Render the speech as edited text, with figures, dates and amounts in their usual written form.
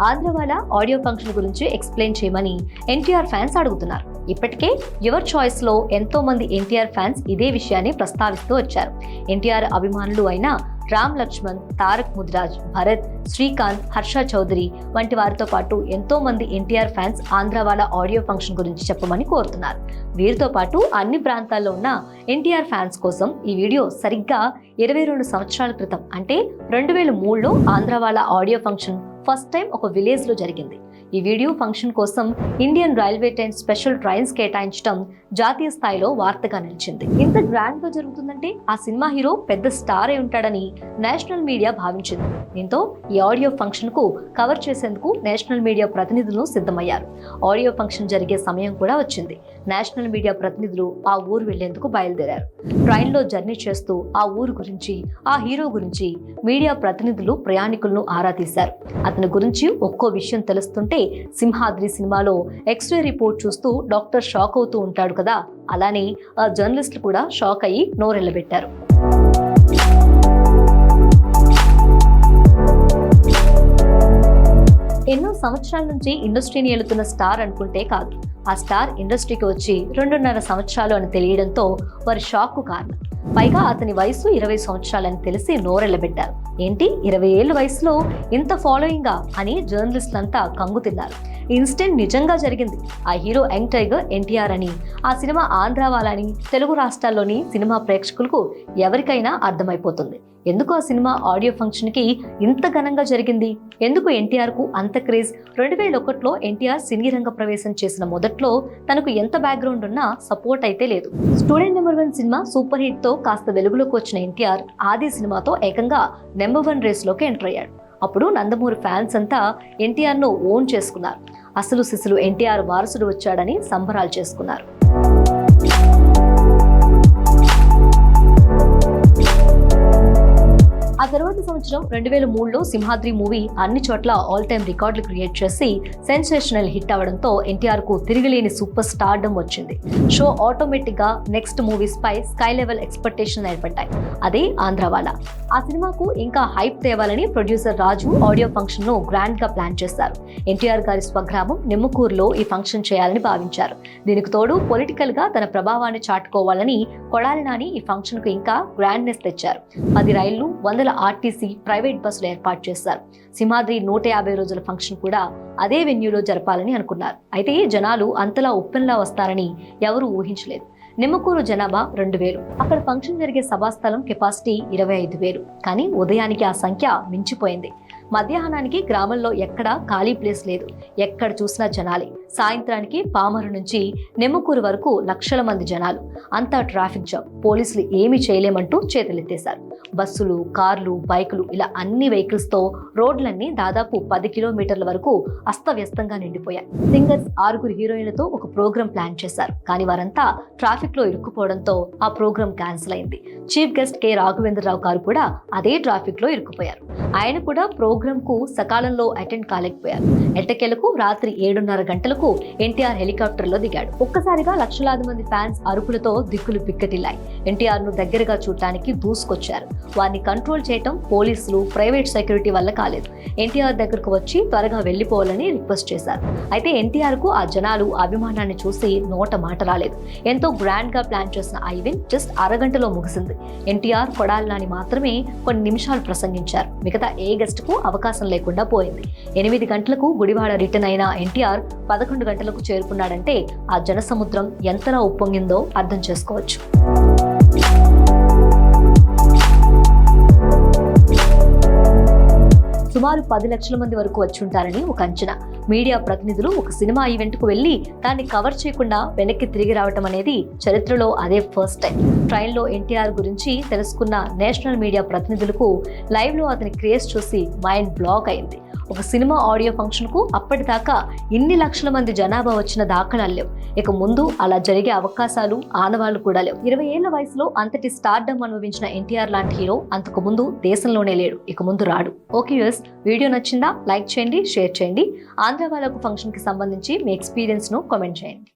ఆంధ్రవాల audio function గురించి explain చేయమని NTR fans అడుగుతున్నారు. ఇప్పటికే యువర్ చాయిస్ లో ఎంతో మంది ఎన్టీఆర్ ఫ్యాన్స్ ఇదే విషయాన్ని ప్రస్తావిస్తూ వచ్చారు. ఎన్టీఆర్ అభిమానులు అయిన రామ్ లక్ష్మణ్, తారక్ ముదిరాజ్, భరత్, శ్రీకాంత్, హర్ష చౌదరి వంటి వారితో పాటు ఎంతో మంది ఎన్టీఆర్ ఫ్యాన్స్ ఆంధ్రవాల ఆడియో ఫంక్షన్ గురించి చెప్పమని కోరుతున్నారు. వీరితో పాటు అన్ని ప్రాంతాల్లో ఉన్న ఎన్టీఆర్ ఫ్యాన్స్ కోసం ఈ వీడియో సరిగ్గా 22 సంవత్సరాల క్రితం అంటే 2003లో ఆంధ్రవాల ఆడియో ఫంక్షన్ ఫస్ట్ టైం ఒక విలేజ్ లో జరిగింది. ఈ వీడియో ఫంక్షన్ కోసం Indian railway train special trains కేటాయించడం జాతీయ స్థాయిలో వార్తగా నిలిచింది. ఇంత గ్రాండ్ గా జరుగుతుందంటే ఆ సినిమా హీరో పెద్ద స్టార్ అయి ఉంటాడని నేషనల్ మీడియా భావించింది. దీంతో ఈ ఆడియో ఫంక్షన్ కు కవర్ చేసేందుకు నేషనల్ మీడియా ప్రతినిధులు సిద్ధమయ్యారు. ఆడియో ఫంక్షన్ జరిగే సమయం కూడా వచ్చింది. నేషనల్ మీడియా ప్రతినిధులు ఆ ఊరు వెళ్లేందుకు బయలుదేరారు. ట్రైన్ లో జర్నీ చేస్తూ ఆ ఊరు గురించి, ఆ హీరో గురించి మీడియా ప్రతినిధులు ప్రయాణికులను ఆరా తీశారు. అతని గురించి ఒక్కో విషయం తెలుస్తుంటే సింహాద్రి సినిమాలో ఎక్స్రే రిపోర్ట్ చూస్తూ డాక్టర్ షాక్ అవుతూ ఉంటాడు కదా, అలానే ఆ జర్నలిస్టులు కూడా షాక్ అయ్యి నోరెళ్లబెట్టారు. ఎన్నో సంవత్సరాల నుంచి ఇండస్ట్రీని ఏలుతున్న స్టార్ అనుకుంటే కాదు, ఆ స్టార్ ఇండస్ట్రీకి వచ్చి 2.5 సంవత్సరాలు అని తెలియడంతో వారి షాక్ కు కారణం. పైగా అతని వయసు 20 సంవత్సరాలని తెలిసి నోరెళ్లబెట్టారు. ఏంటి 20 ఏళ్ల వయసులో ఇంత ఫాలోయింగా అని జర్నలిస్టులంతా కంగు తిన్నారు. ఇన్సిడెంట్ నిజంగా జరిగింది. ఆ హీరో యంగ్ టైగర్ ఎన్టీఆర్ అని, ఆ సినిమా ఆంధ్రవాలని తెలుగు రాష్ట్రాల్లోని సినిమా ప్రేక్షకులకు ఎవరికైనా అర్థమైపోతుంది. ఎందుకు ఆ సినిమా ఆడియో ఫంక్షన్ కి ఇంత ఘనంగా జరిగింది, ఎందుకు ఎన్టీఆర్ కు అంత క్రేజ్. 2001లో ఎన్టీఆర్ సినీ రంగ ప్రవేశం చేసిన మొదట్లో తనకు ఎంత బ్యాక్గ్రౌండ్ ఉన్నా సపోర్ట్ అయితే లేదు. Student number 1 cinema super hit తో కాస్త వెలుగులోకి వచ్చిన ఎన్టీఆర్ ఆది సినిమాతో ఏకంగా నెంబర్ 1 రేస్ లోకి ఎంటర్ అయ్యాడు. అప్పుడు నందమూరి ఫ్యాన్స్ అంతా ఎన్టీఆర్ ను ఓన్ చేసుకున్నారు. అసలు సిసులు ఎన్టీఆర్ వారసుడు వచ్చాడని సంబరాలు చేసుకున్నారు. ఆ తర్వాత సంవత్సరం 2003లో సింహాద్రి మూవీ అన్ని చోట్ల ఆల్ టైమ్ రికార్డులు క్రియేట్ చేసి సెన్సేషనల్ హిట్ అవడంతో ఎన్టీఆర్ కు తిరిగిలేని సూపర్ స్టార్డమ్ వచ్చింది. షో ఆటోమేటిక్ గా నెక్స్ట్ మూవీస్ పై స్కై లెవెల్ ఎక్స్పెక్టేషన్ ఏర్పడ్డాయి. అదే ఆంధ్రవాల. ఆ సినిమాకు ఇంకా హైప్ తేవాలని ప్రొడ్యూసర్ రాజు ఆడియో ఫంక్షన్ ను గ్రాండ్ గా ప్లాన్ చేశారు. ఎన్టీఆర్ గారి స్వగ్రామం నిమ్మకూరులో ఈ ఫంక్షన్ చేయాలని భావించారు. దీనికి తోడు పొలిటికల్ గా తన ప్రభావాన్ని చాటుకోవాలని కొడాలి నాని ఈ ఫంక్షన్ కు ఇంకా గ్రాండ్నెస్ తెచ్చారు. 10 రైళ్లు, 100 ఆర్టీసీ ప్రైవేట్ బస్సులు ఏర్పాటు చేశారు. సింహాద్రి 150 రోజుల ఫంక్షన్ కూడా అదే వెన్యూలో జరపాలని అనుకున్నారు. అయితే జనాలు అంతలా ఉప్పెనలా వస్తారని ఎవరూ ఊహించలేదు. నిమ్మకూరు జనాభా 2000, అక్కడ ఫంక్షన్ జరిగే సభాస్థలం కెపాసిటీ 25,000. కానీ ఉదయానికి ఆ సంఖ్య మించిపోయింది. మధ్యాహ్నానికి గ్రామంలో ఎక్కడా ఖాళీ ప్లేస్ లేదు. ఎక్కడ చూసినా జనాలే. సాయంత్రానికి పామరు నుంచి నిమ్మకూరు వరకు లక్షల మంది జనాలు. అంతా ట్రాఫిక్ జామ్. పోలీసులు ఏమీ చేయలేమంటూ చేతులెత్తేశారు. బస్సులు, కార్లు, బైకులు ఇలా అన్ని వెహికల్స్ తో రోడ్లన్నీ దాదాపు 10 కిలోమీటర్ల వరకు అస్తవ్యస్తంగా నిండిపోయాయి. సింగర్స్ 6 హీరోయిన్లతో ఒక ప్రోగ్రామ్ ప్లాన్ చేశారు. కానీ వారంతా ట్రాఫిక్ లో ఇరుక్కుపోవడంతో ఆ ప్రోగ్రామ్ క్యాన్సిల్ అయింది. చీఫ్ గెస్ట్ కె రాఘవేంద్రరావు గారు కూడా అదే ట్రాఫిక్ లో ఇరుక్కుపోయారు. ఆయన కూడా ప్రోగ్రామ్ కు సకాలంలో అటెండ్ కాలేకపోయారు. ఎట్టకేలకు రాత్రి 7:30 గంటలకు ఎన్టీఆర్ హెలికాప్టర్ లో దిగాడు. ఒక్కసారిగా లక్షలాది మంది ఫ్యాన్స్ అరుపులతో దిక్కులు పిక్కటిల్లాయి. ఎన్టీఆర్ ను దగ్గరగా చూడటానికి దూసుకొచ్చారు. వారిని కంట్రోల్ చేయటం పోలీసులు, ప్రైవేట్ సెక్యూరిటీ వల్ల కాలేదు. ఎన్టీఆర్ దగ్గరకు వచ్చి త్వరగా వెళ్లిపోవాలని రిక్వెస్ట్ చేశారు. అయితే ఎన్టీఆర్ కు ఆ జనాలు అభిమానాన్ని చూసి నోట మాట రాలేదు. ఎంతో గ్రాండ్ గా ప్లాన్ చేసిన ఆ ఈవెంట్ జస్ట్ అరగంటలో ముగిసింది. ఎన్టీఆర్ కొడాలి నాని మాత్రమే కొన్ని నిమిషాలు ప్రసంగించారు. మిగతా ఏ గెస్ట్ కు అవకాశం లేకుండా పోయింది. 8 గంటలకు గుడివాడ రిటర్న్ అయిన ఎన్టీఆర్ 11 గంటలకు చేరుకున్నాడంటే ఆ జనసముద్రం ఎంతలా ఉప్పొంగిందో అర్థం చేసుకోవచ్చు. సుమారు 10 లక్షల మంది వరకు వచ్చుంటారని ఒక అంచనా. మీడియా ప్రతినిధులు ఒక సినిమా ఈవెంట్ కు వెళ్లి దాన్ని కవర్ చేయకుండా వెనక్కి తిరిగి రావటం అనేది చరిత్రలో అదే ఫస్ట్ టైం. ట్రైన్ లో ఎన్టీఆర్ గురించి తెలుసుకున్న నేషనల్ మీడియా ప్రతినిధులకు లైవ్ లో అతని క్రేజ్ చూసి మైండ్ బ్లాక్ అయింది. ఒక సినిమా ఆడియో ఫంక్షన్ కు అప్పటిదాకా ఇన్ని లక్షల మంది జనాభా వచ్చిన దాఖలాలు లేవు. ఇక ముందు అలా జరిగే అవకాశాలు, ఆనవాళ్లు కూడా లేవు. 20 ఏళ్ల వయసులో అంతటి స్టార్డమ్ అనుభవించిన ఎన్టీఆర్ లాంటి హీరో అంతకు ముందు దేశంలోనే లేడు, ఇక ముందు రాడు. ఓకే యూస్, వీడియో నచ్చిందా? లైక్ చేయండి, షేర్ చేయండి. ఆంధ్రవాలకు ఫంక్షన్ కి సంబంధించి మీ ఎక్స్పీరియన్స్ ను కామెంట్ చేయండి.